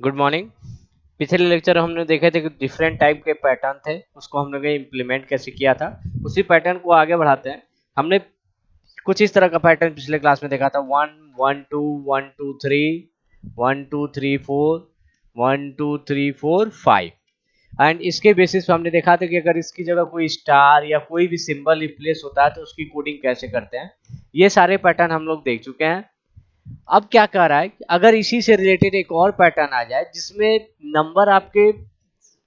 Good morning. पिछले lecture हमने देखे थे कि डिफरेंट टाइप के पैटर्न थे, उसको हम लोग इम्प्लीमेंट कैसे किया था। उसी पैटर्न को आगे बढ़ाते हैं। हमने कुछ इस तरह का पैटर्न पिछले क्लास में देखा था, 1 1 2 1 2 3 4 1 2 3 4 5। एंड इसके बेसिस पे हमने देखा था कि अगर इसकी जगह कोई स्टार या कोई भी सिंबल रिप्लेस होता है तो उसकी कोडिंग कैसे करते हैं। ये सारे पैटर्न हम लोग देख चुके हैं। अब क्या कह रहा है कि अगर इसी से रिलेटेड एक और पैटर्न आ जाए जिसमें नंबर आपके,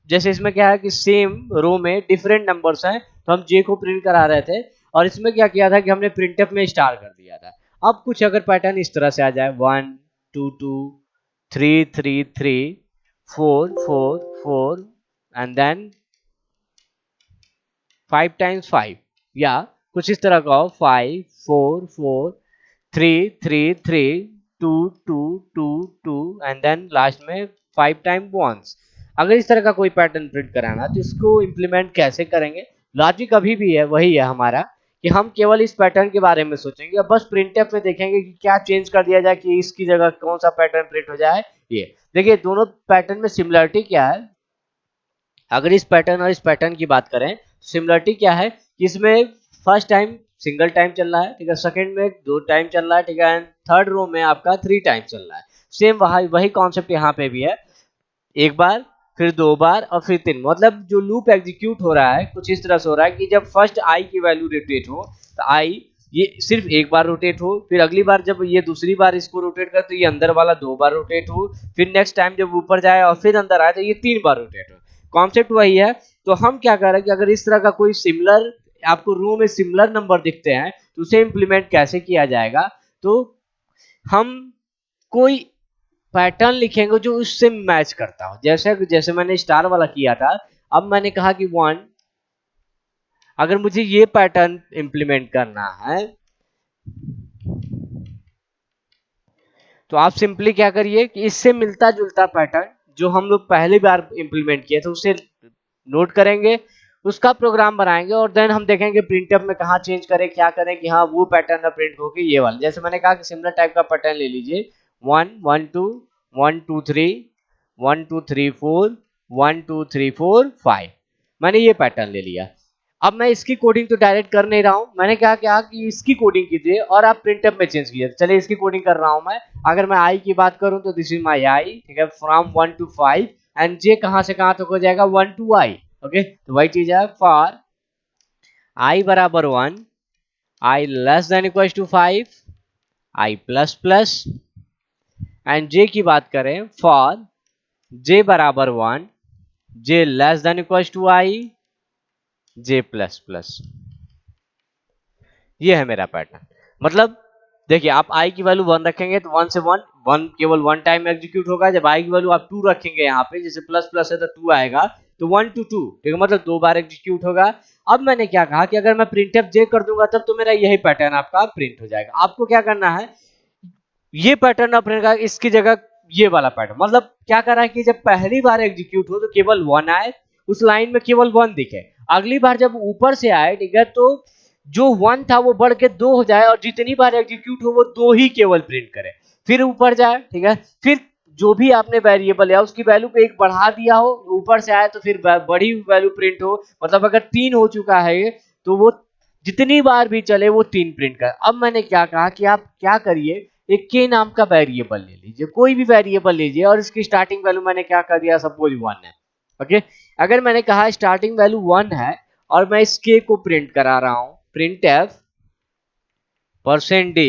जैसे इसमें क्या है कि सेम रो में डिफरेंट नंबर्स हैं, तो हम जे को प्रिंट करा रहे थे और इसमें क्या किया था कि हमने प्रिंटफ में स्टार कर दिया था। अब कुछ अगर पैटर्न इस तरह से आ जाए, 1 2 2 3 3 4 4 4 एंड देन 5 टाइम्स 5, या कुछ इस तरह का हो, 5 4 4 3 3 3 2 2 2 एंड देन लास्ट में 5 टाइम्स 1। अगर इस तरह का कोई पैटर्न प्रिंट कराना तो इसको इम्प्लीमेंट कैसे करेंगे। लॉजिक अभी भी है, वही है हमारा कि हम केवल इस पैटर्न के बारे में सोचेंगे, बस प्रिंटफ में देखेंगे कि क्या चेंज कर दिया जाए कि इसकी जगह कौन सा पैटर्न प्रिंट हो जाए। ये देखिए, दोनों पैटर्न में सिमिलरिटी क्या है। अगर इस पैटर्न और इस पैटर्न की बात करें, सिमिलरिटी क्या है कि इसमें फर्स्ट टाइम सिंगल टाइम चल रहा है, ठीक है, सेकंड में 2 टाइम चल रहा है, ठीक है, एंड थर्ड रो में आपका 3 टाइम चल रहा है। सेम वही कॉन्सेप्ट यहाँ पे भी है, एक बार फिर 2 बार और फिर 3। मतलब जो लूप एग्जीक्यूट हो रहा है कुछ इस तरह से हो रहा है कि जब फर्स्ट आई की वैल्यू रोटेट हो तो आई ये सिर्फ एक बार रोटेट हो, फिर अगली बार जब ये दूसरी बार इसको रोटेट कर तो ये अंदर वाला 2 बार रोटेट हो, फिर नेक्स्ट टाइम जब ऊपर जाए और फिर अंदर आए तो ये 3 बार रोटेट हो। कॉन्सेप्ट वही है। तो हम क्या कर रहे हैं कि अगर इस तरह का कोई सिमिलर आपको रो में सिमिलर नंबर दिखते हैं तो उसे इंप्लीमेंट कैसे किया जाएगा। तो हम कोई पैटर्न लिखेंगे जो उससे मैच करता हो, जैसे जैसे मैंने स्टार वाला किया था। अब मैंने कहा कि 1, अगर मुझे ये पैटर्न इंप्लीमेंट करना है तो आप सिंपली क्या करिए कि इससे मिलता जुलता पैटर्न जो हम लोग पहली बार इंप्लीमेंट किए थे उसे नोट करेंगे, उसका प्रोग्राम बनाएंगे और देन हम देखेंगे प्रिंटअप में कहाँ चेंज करें, क्या करें कि हाँ वो पैटर्न ना प्रिंट हो के ये वाला। जैसे मैंने कहा कि सिमिलर टाइप का पैटर्न ले लीजिए, 1 1 2 1 2 3 1 2 3 4 1 2 3 4 5। मैंने ये पैटर्न ले लिया। अब मैं इसकी कोडिंग तो डायरेक्ट कर नहीं रहा हूं, मैंने क्या किया कि इसकी कोडिंग कीजिए और आप प्रिंटअप में चेंज कीजिए। चलिए इसकी कोडिंग कर रहा हूं मैं। अगर मैं आई की बात करूं तो दिस इज माई आई, ठीक है, फ्रॉम 1 to 5 एंड जे कहां से कहां तक हो जाएगा 1 to I। ओके, तो वही चीज है, फॉर आई बराबर 1, i less than equal to 5, i plus plus, and j की बात करें फॉर जे बराबर 1, j less than equal to i, j plus plus. ये है मेरा पैटर्न। मतलब देखिए, आप आई की वैल्यू 1 रखेंगे तो 1 से 1 1 केवल 1 टाइम एग्जीक्यूट होगा। जब आई की वैल्यू आप 2 रखेंगे यहाँ पे, जैसे प्लस प्लस है तो 2 आएगा, तो 1 to 2, ठीक है, मतलब 2 बार एग्जीक्यूट होगा। अब मैंने क्या कहा कि अगर मैं प्रिंटफ जे कर दूंगा तब तो मेरा यही पैटर्न आपका प्रिंट हो जाएगा। आपको क्या करना है, ये पैटर्न ना प्रिंट कर, इसकी जगह ये वाला पैटर्न। मतलब क्या कर रहा है कि जब पहली बार एग्जीक्यूट हो तो केवल 1 आए, उस लाइन में केवल 1 दिखे। अगली बार जब ऊपर से आए, ठीक है, तो जो 1 था वो बढ़ के 2 हो जाए और जितनी बार एग्जीक्यूट हो वो 2 ही केवल प्रिंट करे। फिर ऊपर जाए, ठीक है, फिर जो भी आपने वेरिएबल है उसकी वैल्यू को 1 बढ़ा दिया हो, ऊपर से आए तो फिर बड़ी वैल्यू प्रिंट हो। मतलब अगर 3 हो चुका है तो वो जितनी बार भी चले वो 3 प्रिंट कर। अब मैंने क्या कहा कि आप क्या करिए, एक के नाम का वेरिएबल ले लीजिए, कोई भी वेरिएबल लीजिए और इसकी स्टार्टिंग वैल्यू मैंने क्या कर दिया, सपोज 1 है। ओके, अगर मैंने कहा स्टार्टिंग वैल्यू 1 है और मैं इस के को प्रिंट करा रहा हूं, प्रिंट एफ %d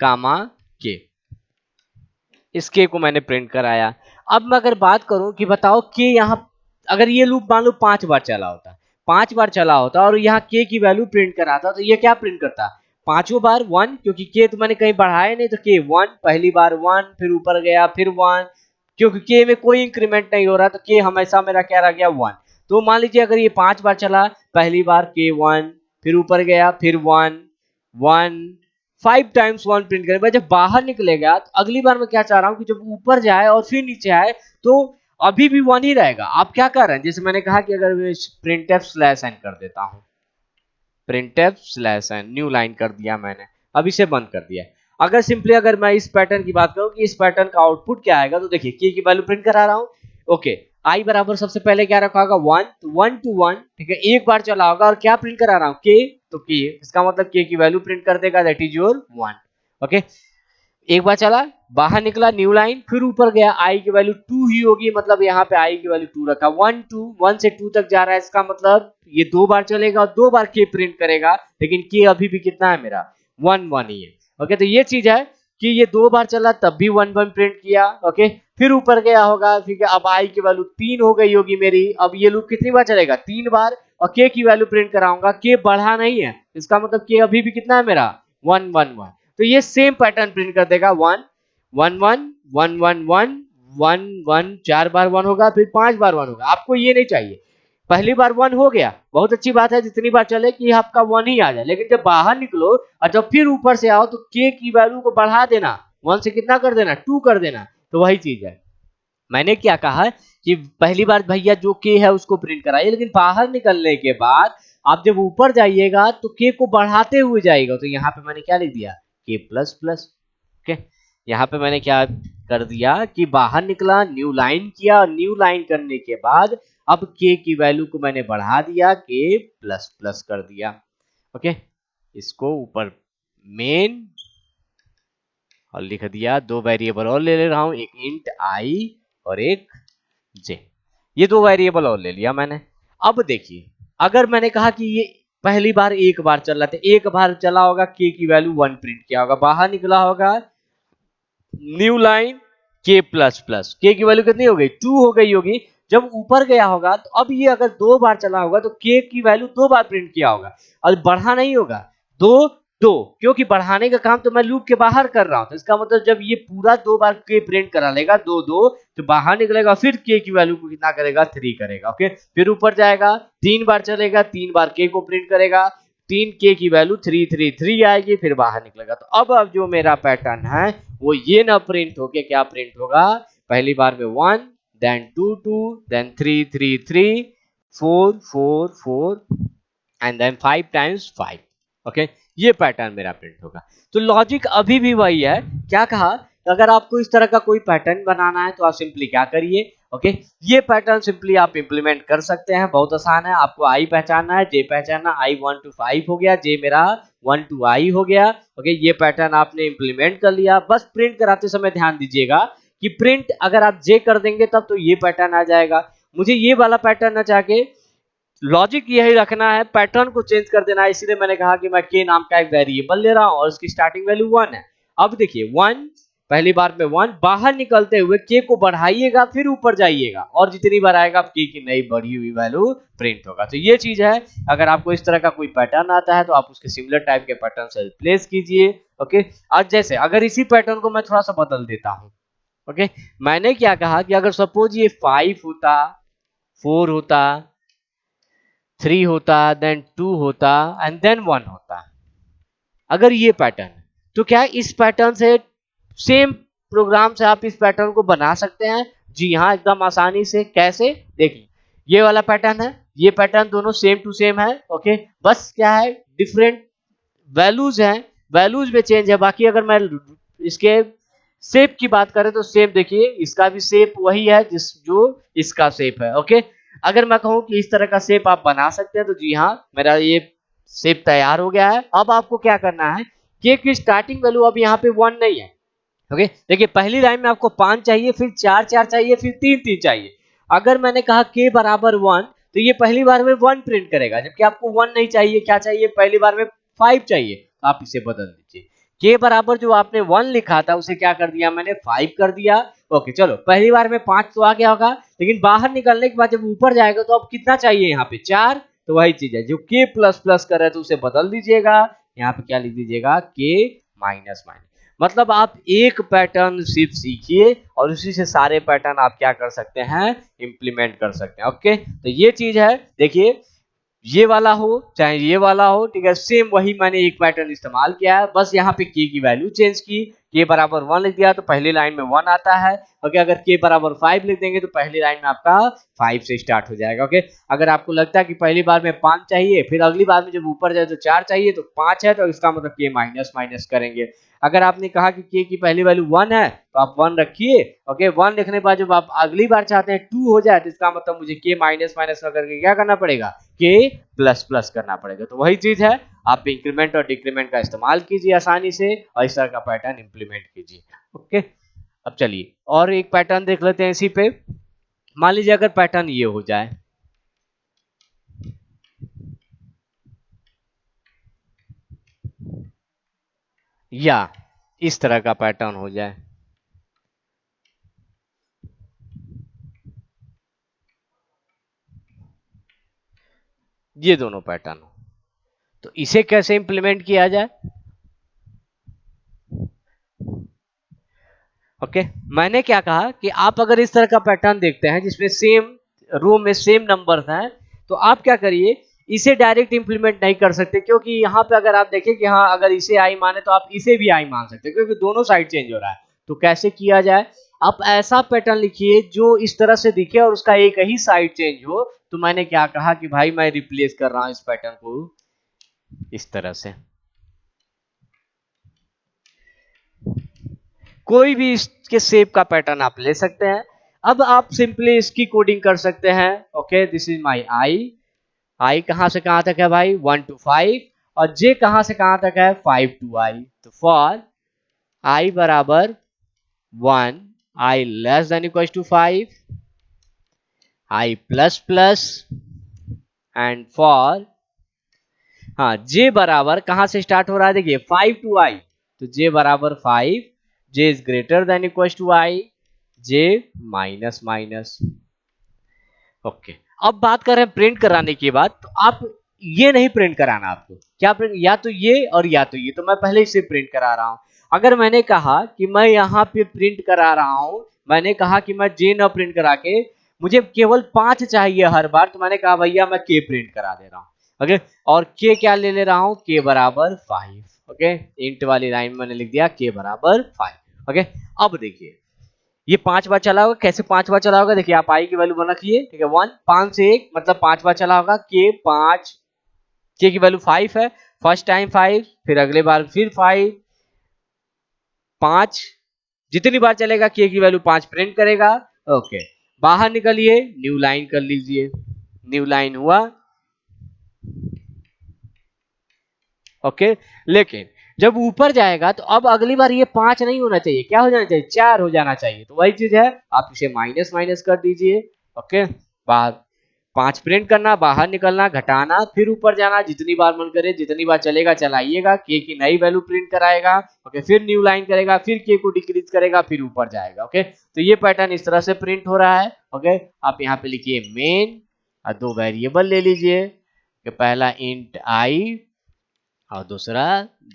कामा के, इस के को मैंने प्रिंट कराया। अब मैं अगर बात करूं कि बताओ के यहाँ, अगर ये लूप मान लो 5 बार चला होता, 5 बार चला होता और यहाँ के की वैल्यू प्रिंट कराता, तो ये क्या प्रिंट करता, पांचों बार 1, क्योंकि के तो मैंने कहीं बढ़ाया नहीं, तो के 1, पहली बार 1, फिर ऊपर गया फिर 1, क्योंकि के में कोई इंक्रीमेंट नहीं हो रहा तो के हमेशा मेरा क्या रह गया 1। तो मान लीजिए अगर ये 5 बार चला, पहली बार के 1, फिर ऊपर गया फिर 1 1, 5 टाइम्स 1 प्रिंट करें। भाई जब बाहर निकलेगा तो अगली बार मैं क्या चाह रहा हूं कि जब ऊपर जाए और फिर नीचे आए तो अभी भी 1 ही रहेगा। आप क्या कर रहे हैं, जैसे मैंने कहा कि अगर मैं प्रिंटफ स्लैश एन कर देता हूं, printf slash n new line कर दिया मैंने, अब इसे बंद कर दिया। अगर सिंपली अगर मैं इस पैटर्न की बात करूं कि इस पैटर्न का आउटपुट क्या आएगा, तो देखिए k की वैल्यू प्रिंट करा रहा हूं। ओके, i बराबर सबसे पहले क्या रखा होगा 1, तो 1 to 1, ठीक है, एक बार चला होगा और क्या प्रिंट करा रहा हूं k, तो k, इसका मतलब k की वैल्यू प्रिंट कर देगा, दैट इज योर 1। ओके, एक बार चला, बाहर निकला, न्यू लाइन, फिर ऊपर गया, i की वैल्यू 2 ही होगी, मतलब यहाँ पे i की वैल्यू 2 रखा, 1 2, 1 से 2 तक जा रहा है, इसका मतलब ये दो बार चलेगा और दो बार k प्रिंट करेगा, लेकिन k अभी भी कितना है मेरा 1 1 ही है। ओके, तो ये चीज है कि ये दो बार चला तब भी 1 1 प्रिंट किया। ओके, फिर ऊपर गया होगा, ठीक है, अब i की वैल्यू 3 हो गई होगी मेरी, अब ये लूप कितनी बार चलेगा 3 बार, और k की वैल्यू प्रिंट कराऊंगा, k बढ़ा नहीं है, इसका मतलब k अभी भी कितना है मेरा 1 1 1, तो ये सेम पैटर्न प्रिंट कर देगा 1 1 1 1 1 1 1 1, 4 बार 1 होगा, फिर 5 बार 1 होगा। आपको ये नहीं चाहिए, पहली बार 1 हो गया, बहुत अच्छी बात है, जितनी बार चले कि आपका 1 ही आ जाए, लेकिन जब बाहर निकलो और जब फिर ऊपर से आओ तो k की वैल्यू को बढ़ा देना, 1 से कितना कर देना 2 कर देना, तो वही चीज है। मैंने क्या कहा कि पहली बार भैया जो k है उसको प्रिंट कराइए, लेकिन बाहर निकलने के बाद आप जब ऊपर जाइएगा तो k को बढ़ाते हुए जाएगा, तो यहाँ पे मैंने क्या लिख दिया k प्लस प्लस। ओके, यहाँ पे मैंने क्या कर दिया कि बाहर निकला, न्यू लाइन किया, न्यू लाइन करने के बाद अब k की वैल्यू को मैंने बढ़ा दिया, k प्लस प्लस कर दिया। ओके, इसको ऊपर मेन और लिख दिया, दो वेरिएबल और ले रहा हूं, एक इंट i और एक j, ये दो वेरिएबल और ले लिया मैंने। अब देखिए, अगर मैंने कहा कि ये पहली बार एक बार चल रहा था, एक बार चला होगा, k की वैल्यू 1 प्रिंट किया होगा, बाहर निकला होगा, new line k plus plus, k की वैल्यू कितनी हो गई 2 हो गई होगी, जब ऊपर गया होगा तो अब ये अगर दो बार चला होगा तो k की वैल्यू दो बार प्रिंट किया होगा, और बढ़ा नहीं होगा, दो दो, क्योंकि बढ़ाने का काम तो मैं लूप के बाहर कर रहा हूं, तो इसका मतलब जब ये पूरा दो बार k प्रिंट करा लेगा, दो दो, तो बाहर निकलेगा, फिर k की वैल्यू को कितना करेगा 3 करेगा। ओके, फिर ऊपर जाएगा, तीन बार चलेगा, तीन बार k को प्रिंट करेगा, 3k की वैल्यू 333 आएगी, फिर बाहर निकलेगा। तो अब जो मेरा पैटर्न है वो ये ना प्रिंट होके क्या प्रिंट होगा, पहली बार में 1, then 2 2, then 3 3 3, 4 4 4 and then 5 times 5। Okay, ये पैटर्न मेरा प्रिंट होगा। तो लॉजिक अभी भी वही है, क्या कहा, अगर आपको इस तरह का कोई पैटर्न बनाना है तो आप सिंपली क्या करिए, ओके, ये पैटर्न सिंपली आप इंप्लीमेंट कर सकते हैं, बहुत आसान है। आपको आई पहचानना है, जे पहचानना, i 1 to 5 हो गया, जे मेरा 1 to i हो गया। ओके, ये पैटर्न आपने इंप्लीमेंट कर लिया, बस प्रिंट कराते समय ध्यान दीजिएगा कि प्रिंट अगर आप जे कर देंगे तब तो ये पैटर्न आ जाएगा, मुझे ये वाला पैटर्न ना चाहे, लॉजिक यही रखना है, पैटर्न को चेंज कर देना है, इसीलिए मैंने कहा कि मैं k नाम का एक वेरिएबल ले रहा हूं और उसकी स्टार्टिंग वैल्यू 1 है। अब देखिए 1, पहली बार में 1, बाहर निकलते हुए k को बढ़ाइएगा, फिर ऊपर जाइएगा, और जितनी बार आएगा k की नई बढ़ी हुई वैल्यू प्रिंट होगा। तो ये चीज है, अगर आपको इस तरह का कोई पैटर्न आता है तो आप उसके सिमिलर टाइप के पैटर्न से रिप्लेस कीजिए। ओके, आज जैसे अगर इसी पैटर्न को मैं थोड़ा सा बदल देता हूं, ओके, मैंने क्या कहा कि अगर सपोज ये 5 होता, 4 होता, 3 होता, देन 2 होता एंड देन 1 होता, अगर ये पैटर्न है, तो क्या इस पैटर्न से सेम प्रोग्राम से आप इस पैटर्न को बना सकते हैं? जी हाँ, एकदम आसानी से। कैसे? देखिए, ये वाला पैटर्न है, ये पैटर्न दोनों सेम टू सेम है। ओके, बस क्या है, डिफरेंट वैल्यूज हैं, वैल्यूज में चेंज है। बाकी अगर मैं इसके शेप की बात करें तो शेप देखिए, इसका भी शेप वही है जिस जो इसका शेप है। ओके, अगर मैं कहूं कि इस तरह का शेप आप बना सकते हैं तो जी हाँ, मेरा ये शेप तैयार हो गया है। अब आपको क्या करना है, के की स्टार्टिंग वैल्यू अब यहाँ पे 1 नहीं है। ओके, देखिए पहली लाइन में आपको 5 चाहिए, फिर 4 4 चाहिए, फिर 3 3 चाहिए। अगर मैंने कहा k बराबर 1, तो ये पहली बार में 1 प्रिंट करेगा, जबकि आपको 1 नहीं चाहिए, क्या चाहिए, पहली बार में 5 चाहिए, तो आप इसे बदल दीजिए। k बराबर जो आपने 1 लिखा था उसे क्या कर दिया मैंने, 5 कर दिया। ओके, चलो पहली बार में 5 तो आ गया होगा, लेकिन बाहर निकलने के बाद जब ऊपर जाएगा तो अब कितना चाहिए यहाँ पे 4, तो वही चीज है, जो k प्लस प्लस कर रहे थे उसे बदल दीजिएगा, यहाँ पे क्या लिख दीजिएगा, k माइनस माइनस। मतलब आप एक पैटर्न सिर्फ सीखिए और उसी से सारे पैटर्न आप क्या कर सकते हैं, इंप्लीमेंट कर सकते हैं। ओके, तो ये चीज है, देखिए ये वाला हो चाहे ये वाला हो, ठीक है, सेम वही मैंने एक पैटर्न इस्तेमाल किया है, बस यहाँ पे k की वैल्यू चेंज की, k बराबर 1 लिख दिया तो पहली लाइन में 1 आता है। ओके, अगर k बराबर 5 लिख देंगे तो पहली लाइन में आपका 5 से स्टार्ट हो जाएगा। ओके, अगर आपको लगता है कि पहली बार में 5 चाहिए, फिर अगली बार में जब ऊपर जाए तो 4 चाहिए, तो 5 है तो इसका मतलब k माइनस माइनस करेंगे। अगर आपने कहा कि k की पहली वैल्यू 1 है तो आप 1 रखिए। ओके, 1 लिखने के बाद जब आप अगली बार चाहते हैं 2 हो जाए तो इसका मतलब मुझे k माइनस माइनस करके क्या करना पड़ेगा, k प्लस प्लस करना पड़ेगा। तो वही चीज है, आप इंक्रीमेंट और डिक्रीमेंट का इस्तेमाल कीजिए आसानी से और इस तरह का पैटर्न इंप्लीमेंट कीजिए। ओके, अब चलिए और एक पैटर्न देख लेते हैं इसी पे। मान लीजिए अगर पैटर्न ये हो जाए, या इस तरह का पैटर्न हो जाए, ये दोनों पैटर्न हो, तो इसे कैसे इंप्लीमेंट किया जाए। ओके, मैंने क्या कहा कि आप अगर इस तरह का पैटर्न देखते हैं जिसमें सेम रो में सेम नंबर्स हैं, तो आप क्या करिए, इसे डायरेक्ट इंप्लीमेंट नहीं कर सकते, क्योंकि यहाँ पे अगर आप देखें कि हाँ अगर इसे आई माने तो आप इसे भी आई मान सकते हैं, क्योंकि दोनों साइड चेंज हो रहा है। तो कैसे किया जाए, आप ऐसा पैटर्न लिखिए जो इस तरह से दिखे और उसका एक ही साइड चेंज हो। तो मैंने क्या कहा कि भाई मैं रिप्लेस कर रहा हूं इस पैटर्न को इस तरह से, कोई भी इसके शेप का पैटर्न आप ले सकते हैं। अब आप सिंपली इसकी कोडिंग कर सकते हैं। ओके, दिस इज माई आई, आई कहां से कहां तक है भाई 1 to 5, और जे कहां से कहां तक है 5 to आई। तो फॉर आई बराबर 1, i less than equal to 5, i plus plus, and for हाँ जे बराबर कहां से स्टार्ट हो रहा है, देखिए 5 to आई, तो जे बराबर 5, j is greater than equal to i, j minus minus. Okay, अब बात करें प्रिंट कराने की बात, तो आप ये नहीं प्रिंट कराना, आपको क्या प्रिंट, या तो ये और या तो ये, तो मैं पहले इसे प्रिंट करा रहा हूं। अगर मैंने कहा कि मैं यहाँ पे प्रिंट करा रहा हूं, मैंने कहा कि मैं जे न प्रिंट करा के मुझे केवल 5 चाहिए हर बार, तो मैंने कहा भैया मैं के प्रिंट करा दे रहा हूं। ओके, और के क्या ले ले रहा हूं, के बराबर 5। ओके, इंट वाली लाइन मैंने लिख दिया के बराबर 5। ओके, अब देखिए ये 5 बार चला होगा, कैसे 5 बार चला होगा, देखिए आप आई की वैल्यू बन रखिए, ठीक है 1, 5 से 1 मतलब 5 बार चला होगा, के 5, के की वैल्यू 5 है, फर्स्ट टाइम 5, फिर अगले बार फिर 5, 5, जितनी बार चलेगा के की वैल्यू 5 प्रिंट करेगा। ओके, बाहर निकलिए, न्यू लाइन कर लीजिए, न्यू लाइन हुआ। ओके, लेकिन जब ऊपर जाएगा तो अब अगली बार ये 5 नहीं होना चाहिए, क्या हो जाना चाहिए, 4 हो जाना चाहिए। तो वही चीज है, आप इसे माइनस माइनस कर दीजिए। ओके, बाहर 5 प्रिंट करना, बाहर निकलना, घटाना, फिर ऊपर जाना, जितनी बार मन करे जितनी बार चलेगा चलाइएगा, के की नई वैल्यू प्रिंट कराएगा। ओके, फिर न्यू लाइन करेगा, फिर के को डिक्रीज करेगा, फिर ऊपर जाएगा। ओके, तो ये पैटर्न इस तरह से प्रिंट हो रहा है। ओके, आप यहाँ पे लिखिए मेन और 2 वेरिएबल ले लीजिए, पहला इंट आई और दूसरा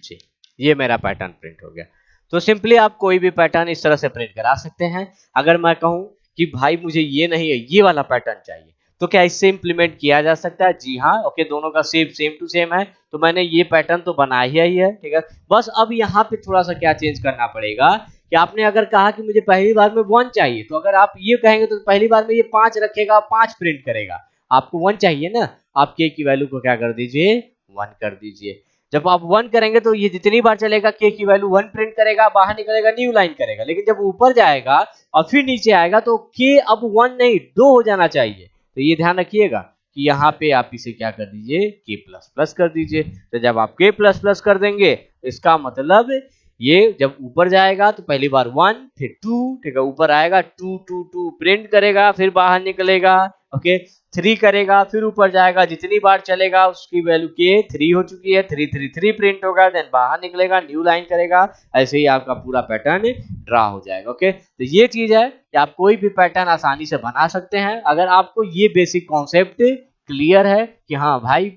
जे, ये मेरा पैटर्न प्रिंट हो गया। तो सिंपली आप कोई भी पैटर्न इस तरह से प्रिंट करा सकते हैं। अगर मैं कहूं कि भाई मुझे ये नहीं है ये वाला पैटर्न चाहिए, तो क्या इससे इंप्लीमेंट किया जा सकता है, जी हाँ। ओके, दोनों का सेम सेम टू सेम है, तो मैंने ये पैटर्न तो बना ही है, ठीक है। बस अब यहाँ पे थोड़ा सा क्या चेंज करना पड़ेगा कि आपने अगर कहा कि मुझे पहली बार में 1 चाहिए, तो अगर आप ये कहेंगे तो पहली बार में ये 5 रखेगा, 5 प्रिंट करेगा। आपको 1 चाहिए ना, आप के की वैल्यू को क्या कर दीजिए 1 कर दीजिए। जब आप 1 करेंगे तो ये जितनी बार चलेगा के की वैल्यू 1 प्रिंट करेगा, बाहर निकलेगा, न्यू लाइन करेगा। लेकिन जब ऊपर जाएगा और फिर नीचे आएगा तो के अब 1 नहीं 2 हो जाना चाहिए। तो ये ध्यान रखिएगा कि यहाँ पे आप इसे क्या कर दीजिए के प्लस प्लस कर दीजिए। तो जब आप के प्लस प्लस कर देंगे तो इसका मतलब ये जब ऊपर जाएगा तो पहली बार 1 फिर 2, ठीक है, ऊपर आएगा 2 2 2 प्रिंट करेगा, फिर बाहर निकलेगा। ओके, 3 करेगा, फिर ऊपर जाएगा, जितनी बार चलेगा उसकी वैल्यू के 3 हो चुकी है, 3 3 3 प्रिंट होगा, देन बाहर निकलेगा, न्यू लाइन करेगा। ऐसे ही आपका पूरा पैटर्न ड्रा हो जाएगा। ओके, तो ये चीज है कि आप कोई भी पैटर्न आसानी से बना सकते हैं अगर आपको ये बेसिक कॉन्सेप्ट क्लियर है कि हाँ भाई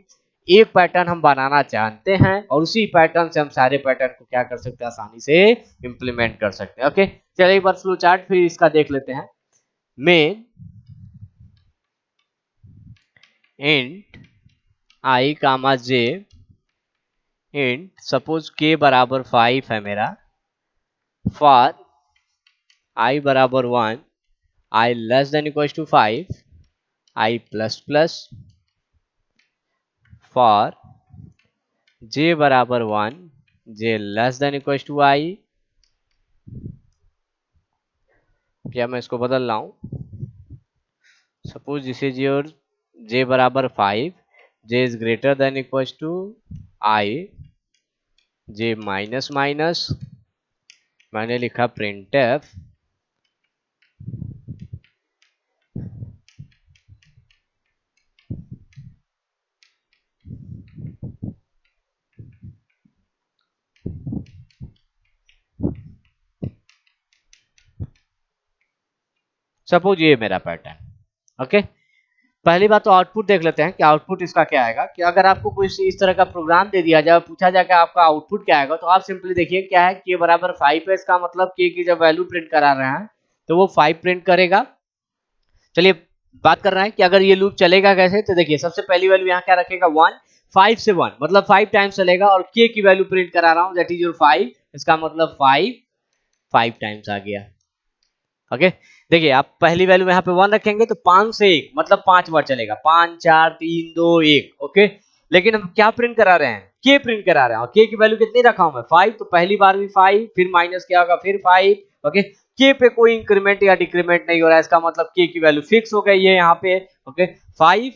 एक पैटर्न हम बनाना जानते हैं और उसी पैटर्न से हम सारे पैटर्न को क्या कर सकते हैं, आसानी से इंप्लीमेंट कर सकते हैं। ओके, चलिए एक बार फ्लो चार्ट फिर इसका देख लेते हैं। Main int i comma j, int suppose k बराबर 5 है मेरा, फॉर आई बराबर 1, i less than equal to 5, i plus plus, for j बराबर 1, j less than equal to i, क्या मैं इसको बदल रहा हूं, suppose this is your j बराबर 5, j is greater than equal to i, j minus minus, मैंने लिखा प्रिंट एफ, सपोज ये मेरा पैटर्न। ओके, पहली बात तो आउटपुट देख लेते हैं कि आउटपुट इसका क्या आएगा। कि अगर आपको कोई इस तरह का प्रोग्राम दे दिया जाए, पूछा जाए कि आपका आउटपुट क्या आएगा, तो आप सिंपली देखिए क्या है, के बराबर 5 है, इसका मतलब के की जब वैल्यू प्रिंट करा रहे हैं तो वो 5 प्रिंट करेगा। चलिए बात कर रहे हैं कि अगर ये लूप चलेगा कैसे, तो देखिए सबसे पहली वैल्यू यहाँ क्या रखेगा 1, 5 से 1 मतलब 5 टाइम्स चलेगा, और के की वैल्यू प्रिंट करा रहा हूँ दैट इज योर 5, इसका मतलब 5 टाइम्स आ गया। ओके, देखिए आप पहली वैल्यू यहाँ पे 1 रखेंगे तो 5 से 1 मतलब 5 बार चलेगा, 5 4 3 2 1। ओके, लेकिन हम क्या प्रिंट करा रहे हैं, के प्रिंट करा रहे हैं, और के की वैल्यू कितनी रखा हूं मैं 5, तो पहली बार भी 5, फिर माइनस क्या होगा फिर 5। ओके, के पे कोई इंक्रीमेंट या डिक्रीमेंट नहीं हो रहा है, इसका मतलब के की वैल्यू फिक्स हो गई है यहाँ पे। ओके, 5,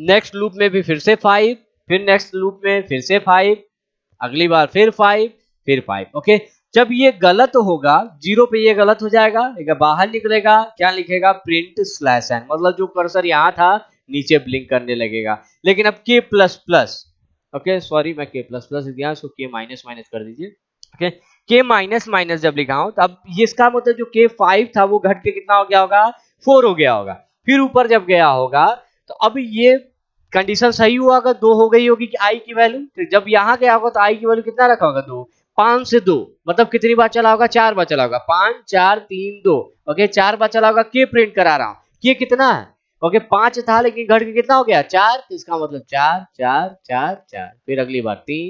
नेक्स्ट लूप में भी फिर से 5, फिर नेक्स्ट लूप में फिर से 5, अगली बार फिर 5, फिर 5। ओके, जब ये गलत होगा, जीरो पे ये गलत हो जाएगा, बाहर निकलेगा, क्या लिखेगा प्रिंट स्लैश एन, मतलब जो कर्सर यहाँ था नीचे ब्लिंक करने लगेगा। लेकिन अब के प्लस प्लस, ओके सॉरी मैं के प्लस प्लस दिया, इसको के माइनस माइनस कर दीजिए। ओके, के माइनस माइनस जब लिखा हूं तो अब ये इसका मतलब जो के 5 था वो घट के कितना हो गया होगा 4 हो गया होगा। फिर ऊपर जब गया होगा तो अब ये कंडीशन सही हुआ अगर 2 हो गई होगी कि आई की वैल्यू, तो जब यहाँ गया होगा तो आई की वैल्यू कितना रखा होगा 2, 5 से 2 मतलब कितनी बार चला होगा 4 बार चला होगा, 5 4 3 2। ओके, 4 बार चला होगा, के प्रिंट करा रहा हूं, के कितना है, ओके 5 था लेकिन घट के कितना हो गया 4, तो इसका मतलब 4 4 4 4, फिर अगली बार 3,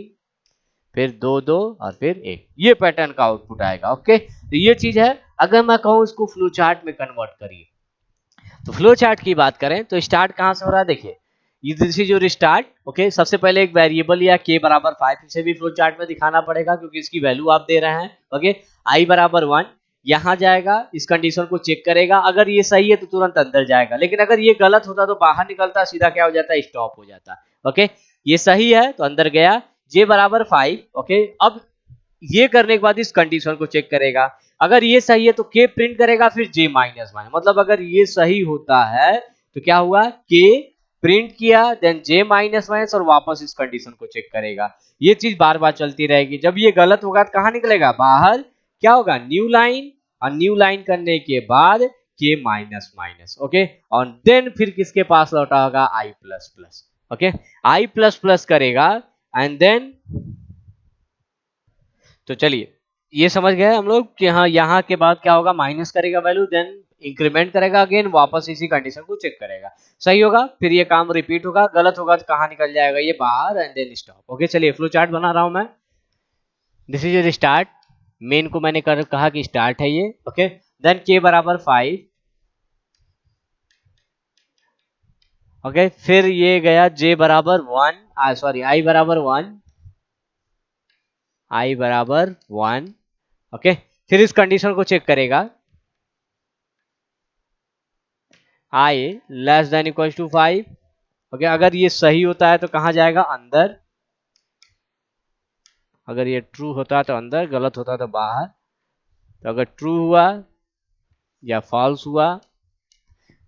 फिर 2 2 और फिर 1, ये पैटर्न का आउटपुट आएगा। ओके, तो ये चीज है। अगर मैं कहूं इसको फ्लो चार्ट में कन्वर्ट करिए, तो फ्लो चार्ट की बात करें तो स्टार्ट कहां से हो रहा है, देखिए ये this is your start. Okay, सबसे पहले एक वेरिएबल या के बराबर 5 इसे भी फ्लो चार्ट में दिखाना पड़ेगा क्योंकि इसकी वैल्यू आप दे रहे हैं। ओके, आई बराबर 1 यहां जाएगा, इस कंडीशन को चेक करेगा, अगर ये सही है तो तुरंत अंदर जाएगा, लेकिन अगर ये गलत होता तो बाहर निकलता, सीधा क्या हो जाता स्टॉप हो जाता। ओके, ये सही है तो अंदर गया, जे बराबर 5। ओके, अब ये करने के बाद इस कंडीशन को चेक करेगा, अगर ये सही है तो के प्रिंट करेगा, फिर जे माइनस माइनस मतलब अगर ये सही होता है तो क्या हुआ के प्रिंट किया, देन जे माइनस माइनस और वापस इस कंडीशन को चेक करेगा। ये चीज बार बार चलती रहेगी, जब ये गलत होगा तो कहां निकलेगा बाहर, क्या होगा न्यू लाइन, और न्यू लाइन करने के बाद के माइनस माइनस। ओके, और देन फिर किसके पास लौटा होगा आई प्लस प्लस। ओके, आई प्लस प्लस करेगा एंड देन, तो चलिए ये समझ गए हम लोग कि हाँ यहाँ के बाद क्या होगा, माइनस करेगा वैल्यू, देन इंक्रीमेंट करेगा अगेन, वापस इसी कंडीशन को चेक करेगा, सही होगा फिर ये काम रिपीट होगा, गलत होगा तो कहाँ निकल जाएगा ये बाहर एंड देन स्टॉप। ओके, चलिए फ्लो चार्ट बना रहा हूं मैं, this is your start, main को मैंने कहा कि स्टार्ट है ये। ओके, देन के बराबर 5। ओके, फिर ये गया जे बराबर 1, सॉरी आई बराबर 1, आई बराबर 1। ओके, फिर इस कंडीशन को चेक करेगा, I less than equal to 5। Okay, अगर ये सही होता है तो कहां जाएगा अंदर, अगर ये ट्रू होता है तो अंदर, गलत होता है तो बाहर। तो अगर ट्रू हुआ या फॉल्स हुआ,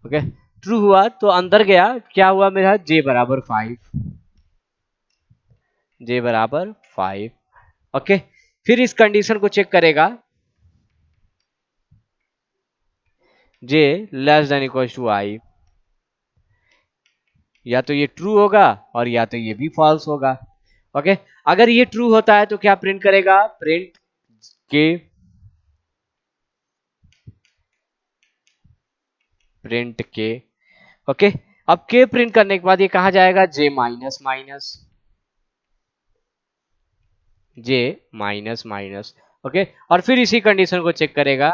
ओके ट्रू हुआ तो अंदर गया, क्या हुआ मेरा जे बराबर 5, जे बराबर 5। ओके, फिर इस कंडीशन को चेक करेगा, जे लेस देन इक्वल टू आई, या तो ये ट्रू होगा और या तो ये भी फॉल्स होगा। ओके, अगर ये ट्रू होता है तो क्या प्रिंट करेगा, प्रिंट के, प्रिंट के। ओके, अब के प्रिंट करने के बाद ये कहा जाएगा जे माइनस माइनस, जे माइनस माइनस। ओके, और फिर इसी कंडीशन को चेक करेगा,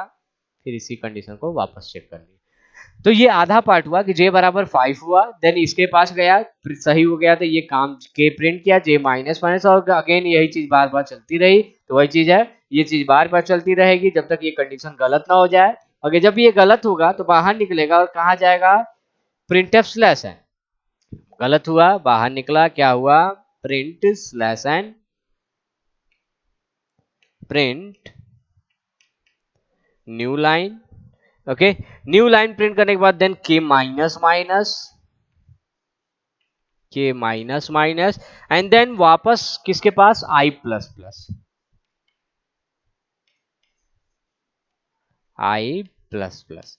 फिर इसी कंडीशन को वापस चेक कर लिया। तो ये आधा पार्ट हुआ कि j बराबर 5 हुआ, देन इसके पास गया, सही हो गया तो ये काम k प्रिंट किया, j माइनस माइनस, और अगेन यही चीज बार बार चलती रही। तो वही चीज है, ये चीज बार बार चलती रहेगी जब तक ये कंडीशन गलत ना हो जाए। अगर जब ये गलत होगा तो बाहर निकलेगा और कहाँ जाएगा, प्रिंटफ स्लैश है, गलत हुआ बाहर निकला, क्या हुआ, print slash n, print new line. Okay, new line print करने के बाद then k minus minus, k minus minus, and then वापस किसके पास, i plus plus, i plus plus.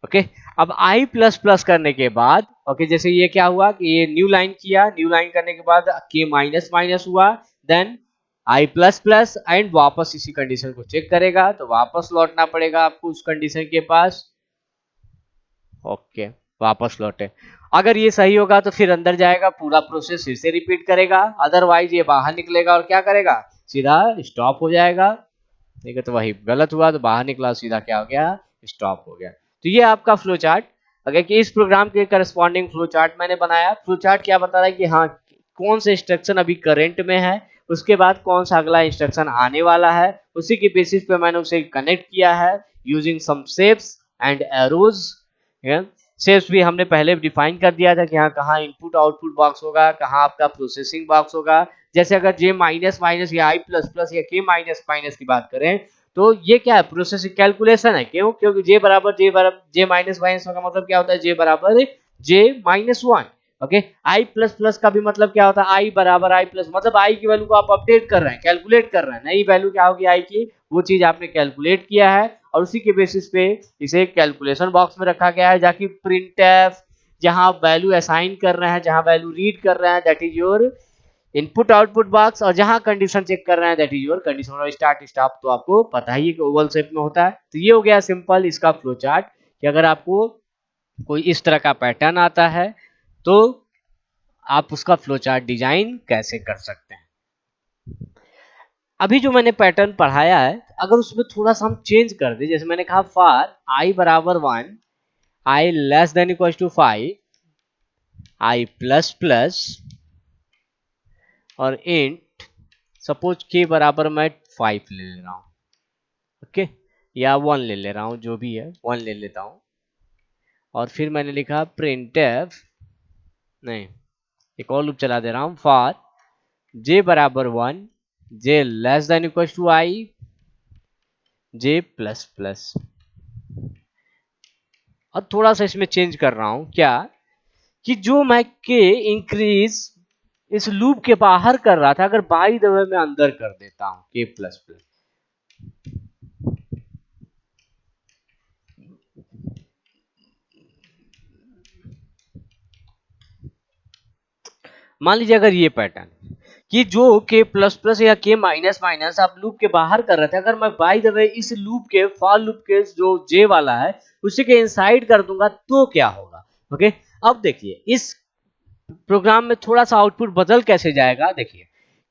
Okay, अब i प्लस प्लस करने के बाद ओके जैसे ये क्या हुआ कि ये न्यू लाइन किया, न्यू लाइन करने के बाद k माइनस माइनस हुआ, then i plus plus, and वापस इसी कंडीशन को चेक करेगा तो वापस लौटना पड़ेगा आपको उस कंडीशन के पास। ओके, वापस लौटे, अगर ये सही होगा तो फिर अंदर जाएगा, पूरा प्रोसेस फिर से रिपीट करेगा, अदरवाइज ये बाहर निकलेगा और क्या करेगा, सीधा स्टॉप हो जाएगा। ठीक है, तो वही गलत हुआ तो बाहर निकला, सीधा क्या हो गया, स्टॉप हो गया। तो ये आपका फ्लो चार्ट, अगर कि इस प्रोग्राम के करस्पॉन्डिंग फ्लो चार्ट मैंने बनाया। फ्लो चार्ट क्या बता रहा है कि हाँ कौन से इंस्ट्रक्शन अभी करंट में है, उसके बाद कौन सा अगला इंस्ट्रक्शन आने वाला है, उसी के बेसिस पे मैंने उसे कनेक्ट किया है using some shapes and arrows. Shapes भी हमने पहले डिफाइन कर दिया था कि हाँ कहाँ इनपुट आउटपुट बॉक्स होगा, कहाँ आपका प्रोसेसिंग बॉक्स होगा। जैसे अगर j माइनस माइनस या i प्लस प्लस या k माइनस माइनस की बात करें तो ये क्या है, प्रोसेसिंग कैलकुलेशन है। क्यों, क्योंकि j माइनस माइनस का मतलब क्या होता है, j बराबर j minus one. Okay, i plus plus का भी मतलब क्या होता है, i बराबर i प्लस, मतलब i की वैल्यू को आप अपडेट कर रहे हैं, कैलकुलेट कर रहे हैं, नई वैल्यू क्या होगी i की, वो चीज आपने कैलकुलेट किया है और उसी के बेसिस पे इसे कैलकुलेशन बॉक्स में रखा गया है, जाकि प्रिंटफ जहां वैल्यू असाइन कर रहे हैं, जहां वैल्यू रीड कर रहे हैं, that is your input output box, और जहां कंडीशन चेक कर रहे हैं दैट इज योर कंडीशन और स्टार्ट स्टॉप। तो आपको पता ही है कि ओवल शेप में होता है। तो ये हो गया सिंपल इसका फ्लो चार्ट, कि अगर आपको कोई इस तरह का पैटर्न आता है तो आप उसका फ्लो चार्ट डिजाइन कैसे कर सकते हैं। अभी जो मैंने पैटर्न पढ़ाया है, अगर उसमें थोड़ा सा हम चेंज कर दे, जैसे मैंने कहा फॉर i बराबर 1, i less than equal to 5, i plus plus, और इंट सपोज k बराबर मैं 5 ले रहा हूं, ओके, या 1 ले ले रहा हूं, जो भी है 1 ले लेता हूं, और फिर मैंने लिखा printf, नहीं एक और लूप चला दे रहा हूं, फॉर j बराबर 1, j less than equal to i, j plus plus. अब थोड़ा सा इसमें चेंज कर रहा हूं, क्या कि जो मैं k इंक्रीज इस लूप के बाहर कर रहा था, अगर बाई द वे मैं अंदर कर देता हूं k प्लस प्लस, मान लीजिए अगर ये पैटर्न कि जो k प्लस प्लस या k माइनस माइनस आप लूप के बाहर कर रहे थे, अगर मैं बाई द वे इस लूप के फॉर लूप के जो j वाला है उसी के इनसाइड कर दूंगा तो क्या होगा। ओके, अब देखिए इस प्रोग्राम में थोड़ा सा आउटपुट बदल कैसे जाएगा। देखिए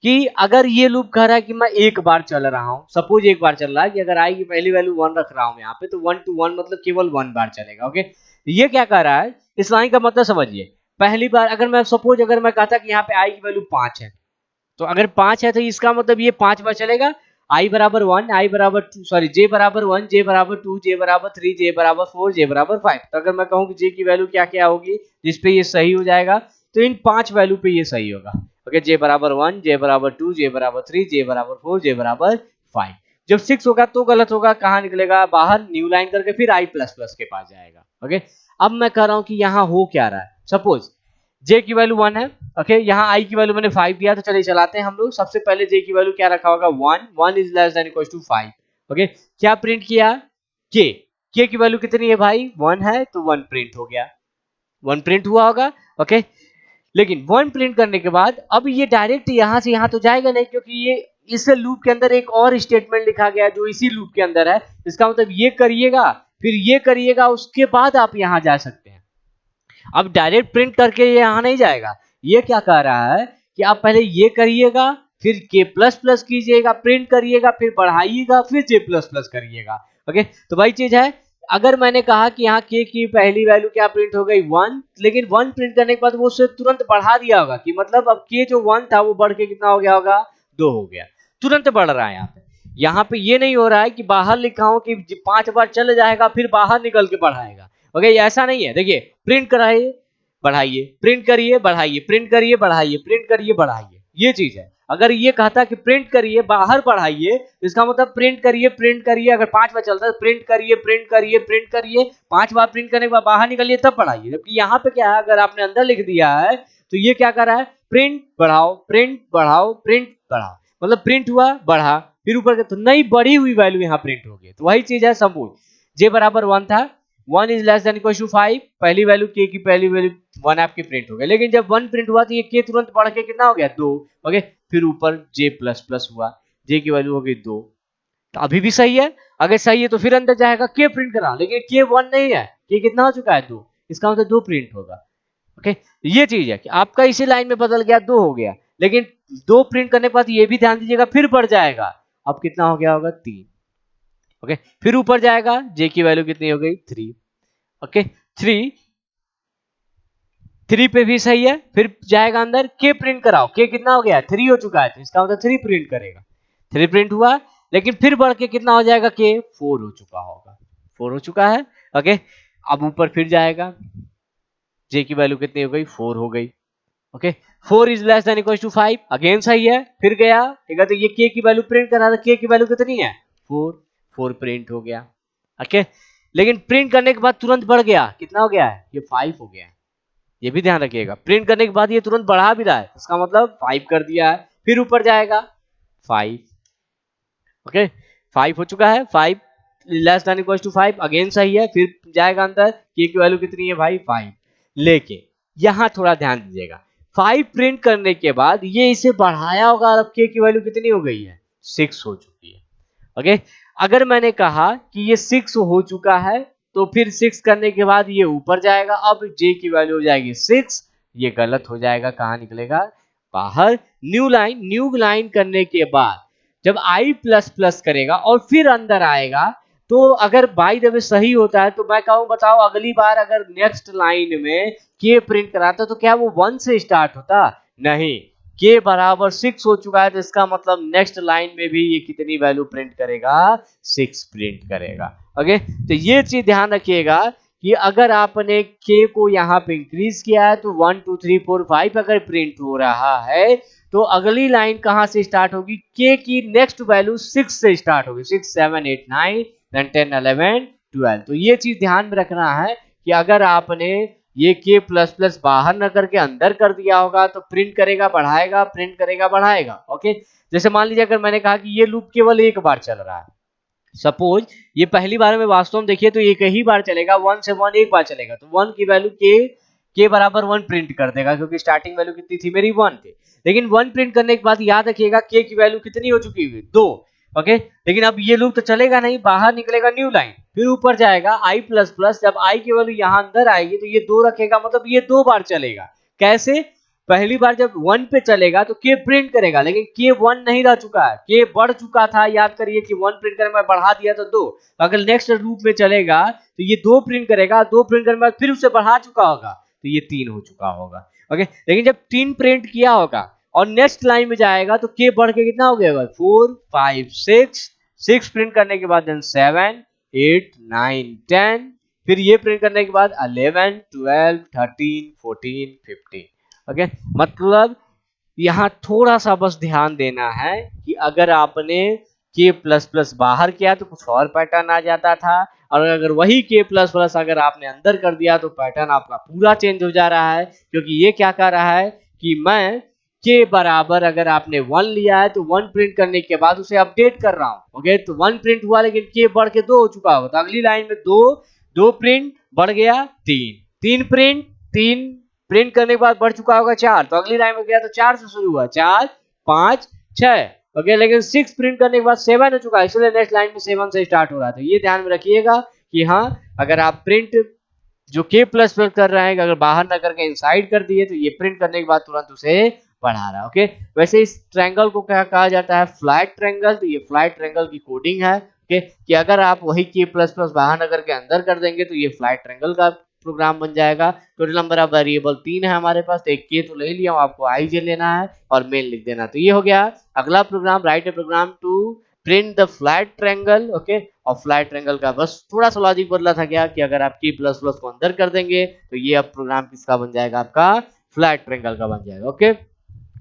कि अगर ये लूप कह रहा है कि मैं एक बार चल रहा हूं, सपोज एक बार चल रहा है कि अगर आई की पहली वैल्यू 1 रख रहा हूं यहाँ पे, तो 1 to 1 मतलब केवल 1 बार चलेगा। ओके, ये क्या कह रहा है, इस लाइन का मतलब समझिए, पहली बार अगर मैं सपोज अगर मैं कहता कि यहाँ पे आई की वैल्यू 5 है, तो अगर 5 है तो इसका मतलब ये 5 बार चलेगा, आई बराबर 1, आई बराबर 2, सॉरी जे बराबर 1, जे बराबर 2, जे बराबर 3, जे बराबर 4, जे बराबर 5। तो अगर मैं कहूं कि जे की वैल्यू क्या क्या होगी जिसपे ये सही हो जाएगा, तो इन 5 वैल्यू पे ये सही होगा। ओके, जे बराबर 1, जे बराबर 2, जे बराबर 3, जे बराबर 4, जे बराबर 5। जब 6 होगा तो गलत होगा, कहाँ निकलेगा बाहर, न्यू लाइन करके फिर आई प्लस प्लस के पास जाएगा। ओके, अब मैं कह रहा हूं कि यहाँ हो क्या रहा है, सपोज j की वैल्यू 1 है, ओके, यहाँ i की वैल्यू मैंने 5 दिया, तो चलिए चलाते हैं हम लोग। सबसे पहले j की वैल्यू क्या रखा होगा, 1, 1 is less than equal to 5। Okay, क्या प्रिंट किया, k, k की वैल्यू कितनी है भाई, 1 है, तो 1 प्रिंट हो गया, 1 प्रिंट हुआ होगा। ओके, लेकिन 1 प्रिंट करने के बाद अब ये डायरेक्ट यहां से यहां तो जाएगा नहीं, क्योंकि ये इस लूप के अंदर एक और स्टेटमेंट लिखा गया जो इसी लूप के अंदर है। इसका मतलब ये करिएगा, फिर ये करिएगा, उसके बाद आप यहां जा सकते हैं। अब डायरेक्ट प्रिंट करके ये यहां नहीं जाएगा, ये क्या कह रहा है कि आप पहले ये करिएगा, फिर k प्लस प्लस कीजिएगा, प्रिंट करिएगा, फिर बढ़ाइएगा, फिर j प्लस प्लस करिएगा। ओके, तो वही चीज है, अगर मैंने कहा कि यहाँ k की पहली वैल्यू क्या प्रिंट हो गई 1, लेकिन 1 प्रिंट करने के बाद वो उससे तुरंत बढ़ा दिया होगा कि मतलब अब k जो 1 था वो बढ़ के कितना हो गया होगा 2 हो गया, तुरंत बढ़ रहा है। यहाँ पे ये नहीं हो रहा है कि बाहर लिखा हो कि 5 बार चल जाएगा फिर बाहर निकल के बढ़ाएगा। ओके, ऐसा नहीं है। देखिए, प्रिंट कराइए बढ़ाइए, प्रिंट करिए बढ़ाइए, प्रिंट करिए बढ़ाइए, प्रिंट करिए बढ़ाइए, ये चीज है। अगर ये कहता कि प्रिंट करिए बाहर बढ़ाइए, इसका मतलब प्रिंट करिए अगर 5 बार चलता है प्रिंट करिए प्रिंट करिए प्रिंट करिए, 5 बार प्रिंट करने के बाद बाहर निकलिए तब बढ़ाइए। जबकि यहाँ पे क्या है, अगर आपने अंदर लिख दिया है तो ये क्या कर रहा है, प्रिंट बढ़ाओ प्रिंट बढ़ाओ प्रिंट बढ़ाओ, मतलब प्रिंट हुआ बढ़ा फिर ऊपर के, तो नई बढ़ी हुई वैल्यू यहाँ प्रिंट होगी। तो वही चीज है समूह। जे बराबर 1 था, 1 is less than equal to 5, पहली वैल्यू के की पहली वैल्यू 1 आपकी प्रिंट हो गई। लेकिन जब 1 प्रिंट हुआ तो ये के तुरंत बढ़ के कितना हो गया 2। ओके, फिर ऊपर जे प्लस प्लस हुआ, जे की वैल्यू हो गई 2। तो अभी भी सही है, अगर सही है तो फिर अंदर जाएगा के प्रिंट करा, लेकिन के 1 नहीं है, के कितना हो चुका है 2, इसका मतलब 2 प्रिंट होगा। ओके, ये चीज है कि आपका इसी लाइन में बदल गया 2 हो गया, लेकिन 2 प्रिंट करने के बाद ये भी ध्यान दीजिएगा फिर बढ़ जाएगा, अब कितना हो गया होगा 3। ओके, फिर ऊपर जाएगा, जे की वैल्यू कितनी हो गई 3। ओके, 3 3 पे भी सही है, फिर जाएगा अंदर के प्रिंट कराओ, के कितना हो गया 3 हो चुका है, तो इसका मतलब 3 प्रिंट करेगा, 3 प्रिंट हुआ, लेकिन फिर बढ़ के कितना हो जाएगा के 4 हो चुका होगा, 4 हो चुका है। ओके, अब ऊपर फिर जाएगा, जे की वैल्यू कितनी हो गई 4 हो गई। Okay, 4 is less than equal to 5, again सही है, फिर गया ठीक है, तो ये के की वैल्यू प्रिंट करा था, के की वैल्यू कितनी है 4, 4 प्रिंट हो गया। ओके, लेकिन प्रिंट करने के बाद तुरंत बढ़ गया, कितना हो गया है ये 5 हो गया है, ये भी ध्यान रखिएगा। प्रिंट करने के बाद ये तुरंत बढ़ा भी रहा है, इसका मतलब 5 कर दिया है, फिर ऊपर जाएगा 5। ओके, 5 हो चुका है, 5 less than equal to 5, again सही है, फिर जाएगा अंदर, के की वैल्यू कितनी है भाई 5। लेकिन यहां थोड़ा ध्यान दीजिएगा, 5 प्रिंट करने के बाद ये इसे बढ़ाया होगा, अब के की वैल्यू कितनी हो गई है 6 हो चुकी है। ओके, अगर मैंने कहा कि ये 6 हो चुका है तो फिर 6 करने के बाद ये ऊपर जाएगा, अब जे की वैल्यू हो जाएगी 6, ये गलत हो जाएगा, कहां निकलेगा बाहर। न्यू लाइन करने के बाद जब आई प्लस प्लस करेगा और फिर अंदर आएगा, तो अगर बाई द वे सही होता है तो मैं कहूं बताओ अगली बार अगर नेक्स्ट लाइन में के प्रिंट कराता तो क्या वो 1 से स्टार्ट होता, नहीं, के बराबर 6 हो चुका है, तो इसका मतलब नेक्स्ट लाइन में भी ये कितनी वैल्यू प्रिंट करेगा 6 प्रिंट करेगा। ओके, तो ये चीज ध्यान रखिएगा कि अगर आपने के को यहाँ पे इंक्रीज किया है तो 1 2 3 4 5 अगर प्रिंट हो रहा है तो अगली लाइन कहां से स्टार्ट होगी, के की नेक्स्ट वैल्यू 6 से स्टार्ट होगी, 6 7 8 9 देन 10 11 12। तो ये चीज ध्यान में रखना है कि अगर आपने ये के प्लस प्लस बाहर न करके अंदर कर दिया होगा तो प्रिंट करेगा बढ़ाएगा, प्रिंट करेगा बढ़ाएगा। ओके, जैसे मान लीजिए अगर मैंने कहा कि ये लूप केवल एक बार चल रहा है, सपोज ये पहली बार में वास्तव में देखिए तो एक ही बार चलेगा, 1 से 1 एक बार चलेगा, तो 1 की वैल्यू के बराबर 1 प्रिंट कर देगा, क्योंकि स्टार्टिंग वैल्यू कितनी थी मेरी 1 थी। लेकिन 1 प्रिंट करने के बाद याद रखिएगा के की वैल्यू कितनी हो चुकी है 2। ओके, लेकिन अब ये लूप तो चलेगा नहीं, बाहर निकलेगा न्यू लाइन, फिर ऊपर जाएगा आई प्लस प्लस, जब आई की वैल्यू यहाँ अंदर आएगी तो ये 2 रखेगा, मतलब ये 2 बार चलेगा। कैसे, पहली बार जब 1 पे चलेगा तो के प्रिंट करेगा, लेकिन के 1 नहीं रह चुका है, के बढ़ चुका था, याद करिए कि 1 प्रिंट करने में बढ़ा दिया तो 2, अगर नेक्स्ट लूप में चलेगा तो ये 2 प्रिंट करेगा, 2 प्रिंट करने के बाद फिर उसे बढ़ा चुका होगा तो ये 3 हो चुका होगा। ओके, लेकिन जब 3 प्रिंट किया होगा और नेक्स्ट लाइन में जाएगा तो के बढ़ के कितना हो गया 4 5 6 प्रिंट करने के बाद देन 7 8 9 10, फिर ये प्रिंट करने के बाद 11 12 13 14 15। ओके, मतलब यहाँ थोड़ा सा बस ध्यान देना है कि अगर आपने के प्लस प्लस बाहर किया तो कुछ और पैटर्न आ जाता था, और अगर वही के प्लस प्लस अगर आपने अंदर कर दिया तो पैटर्न आपका पूरा चेंज हो जा रहा है, क्योंकि ये क्या कर रहा है कि मैं के बराबर अगर आपने 1 लिया है तो 1 प्रिंट करने के बाद उसे अपडेट कर रहा हूं। ओके, तो 1 प्रिंट हुआ लेकिन के बढ़ के 2 हो चुका होगा, तो अगली लाइन में 2 प्रिंट बढ़ गया 3 प्रिंट 3 प्रिंट करने के बाद बढ़ चुका होगा 4, तो अगली लाइन में गया तो 4 से शुरू हुआ, 4 5 6। ओके, लेकिन 6 प्रिंट करने के बाद 7 हो चुका है, इसलिए नेक्स्ट लाइन में 7 से स्टार्ट हो रहा था। ये ध्यान में रखिएगा कि हाँ, अगर आप प्रिंट जो के प्लस प्लस कर रहे हैं अगर बाहर ना करके इनसाइड कर दिए तो ये प्रिंट करने के बाद तुरंत उसे बढ़ा रहा है। ओके, वैसे इस ट्रायंगल को क्या कहा जाता है, फ्लैट ट्रायंगल, तो ये फ्लैट ट्रायंगल की कोडिंग है, ओके, कि अगर आप वही के प्लस प्लस बाहर नगर के अंदर कर देंगे तो ये फ्लैट ट्रायंगल का प्रोग्राम बन जाएगा। टोटल नंबर ऑफ वेरिएबल 3 है हमारे पास, तो एक के तो ले लिया, आपको आई जे लेना है और मेन लिख देना। तो ये हो गया अगला program, write a program to print the flat triangle. Okay, और फ्लैट ट्रायंगल का बस थोड़ा सा लॉजिक बदला था क्या कि अगर आप के प्लस प्लस को अंदर कर देंगे तो ये अब प्रोग्राम किसका बन जाएगा, आपका फ्लैट ट्रायंगल का बन जाएगा। ओके,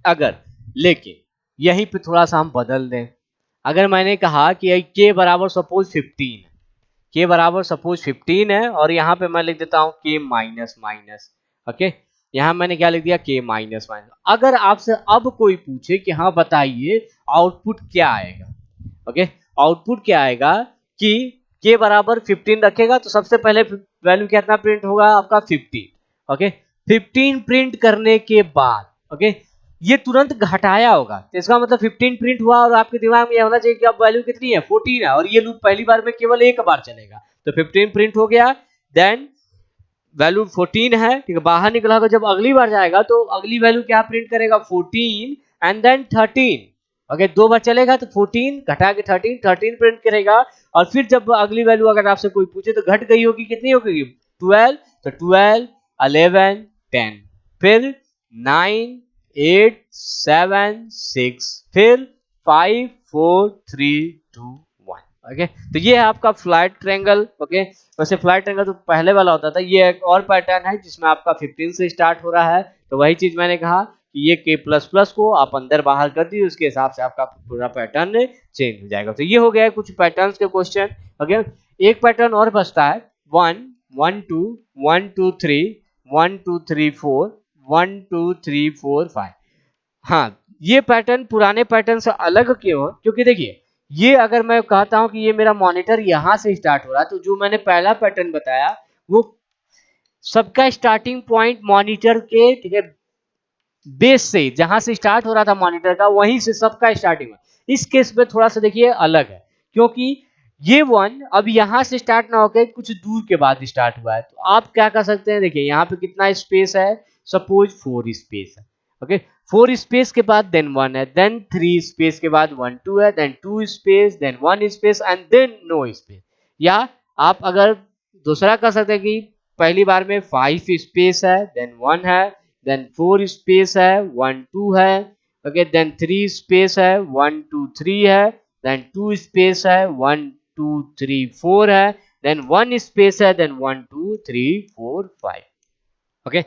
अगर लेकिन यहीं पे थोड़ा सा हम बदल दें, अगर मैंने कहा कि के बराबर सपोज 15 है, के बराबर सपोज 15 है और यहाँ पे मैं लिख देता हूँ के माइनस माइनस। ओके, यहाँ मैंने क्या लिख दिया, के माइनस माइनस। अगर आपसे अब कोई पूछे कि हाँ बताइए आउटपुट क्या आएगा, ओके, आउटपुट क्या आएगा कि के बराबर 15 रखेगा तो सबसे पहले वैल्यू कितना प्रिंट होगा, आपका 15। ओके, 15 प्रिंट करने के बाद ओके ये तुरंत घटाया होगा, तो इसका मतलब 15 प्रिंट हुआ और आपके दिमाग में यह होना चाहिए कि अब वैल्यू कितनी है, 14 है, और ये लूप पहली बार में केवल एक बार चलेगा, तो 15 प्रिंट हो गया। देन वैल्यू 14 है, ठीक है, बाहर निकला होगा, जब अगली बार जाएगा तो अगली वैल्यू क्या प्रिंट करेगा, 14 एंड देन 13। ओके, दो बार चलेगा तो 14 घटा के 13 प्रिंट करेगा, और फिर जब अगली वैल्यू अगर आपसे कोई पूछे तो घट गई होगी, कितनी होगी, 12, तो 12 11 10, फिर 9 8 7 6, फिर 5 4 3 2 1। ओके, तो ये है आपका फ्लैट ट्रायंगल। ओके, वैसे फ्लैट ट्रायंगल तो पहले वाला होता था, ये एक और पैटर्न है जिसमें आपका 15 से स्टार्ट हो रहा है, तो वही चीज मैंने कहा कि ये के प्लस प्लस को आप अंदर बाहर कर दिए, उसके हिसाब से आपका पूरा पैटर्न चेंज हो जाएगा। तो ये हो गया कुछ पैटर्न्स के क्वेश्चन। ओके, एक पैटर्न और बचता है 1 1 2 1 2 3 1 2 3 4 1 2 3 4 5। हाँ, ये पैटर्न पुराने पैटर्न से अलग क्यों है, क्योंकि देखिए ये अगर मैं कहता हूं कि ये मेरा मॉनिटर यहां से स्टार्ट हो रहा है, तो जो मैंने पहला पैटर्न बताया वो सबका स्टार्टिंग पॉइंट मॉनिटर के, ठीक है, बेस से, जहां से स्टार्ट हो रहा था मॉनिटर का वहीं से सबका स्टार्टिंग है। इस केस में थोड़ा सा देखिए अलग है, क्योंकि ये वन अब यहां से स्टार्ट ना होकर कुछ दूर के बाद स्टार्ट हुआ है, तो आप क्या कर सकते हैं, देखिए यहाँ पे कितना स्पेस है, सपोज 4 स्पेस है। ओके, 4 स्पेस के बाद देन 1 है, देन 3 स्पेस के बाद 1 2 है, then 2 space, then 1 space and then no space. या आप अगर दूसरा कर सकते हैं कि पहली बार में 5 स्पेस है, देन 1 है, देन 4 स्पेस है, 1 2 है, ओके, देन 3 स्पेस है, 1 2 3 है, देन 2 स्पेस है, 1 2 3 4 है, देन 1 स्पेस है, देन 1 2 3 4 5। ओके,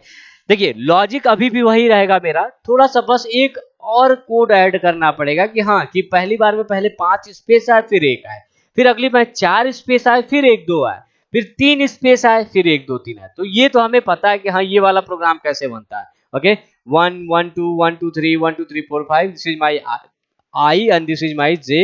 देखिए लॉजिक अभी भी वही रहेगा मेरा, थोड़ा सा बस एक और कोड ऐड करना पड़ेगा कि हाँ कि पहली बार में पहले 5 स्पेस आए फिर एक आए, फिर अगली बार 4 स्पेस आए फिर 1 2 आए, फिर 3 स्पेस आए फिर 1 2 3 आए। तो ये तो हमें पता है कि हाँ ये वाला प्रोग्राम कैसे बनता है। Okay, 1 1 2 1 2 3 1 2 3 4 5, this is my I and this is my J.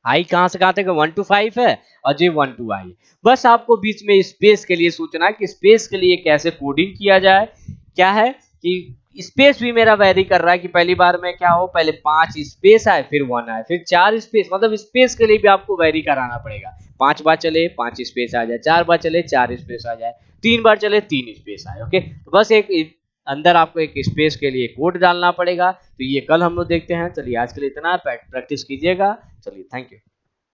I कहां से कहां तक, 1 to 5 है और जे 1 to आई। बस आपको बीच में स्पेस के लिए सोचना है कि स्पेस के लिए कैसे कोडिंग किया जाए। क्या है कि स्पेस भी मेरा वेरी कर रहा है कि पहली बार में क्या हो, पहले 5 स्पेस आए फिर 1 आए फिर 4 स्पेस, मतलब स्पेस के लिए भी आपको वेरी कराना पड़ेगा। 5 बार चले 5 स्पेस आ जाए, 4 बार चले 4 स्पेस आ जाए, 3 बार चले 3 स्पेस आए। ओके, तो बस एक अंदर आपको एक स्पेस के लिए कोड डालना पड़ेगा। तो ये कल हम लोग देखते हैं। चलिए आज के लिए इतना, प्रैक्टिस कीजिएगा। चलिए, थैंक यू।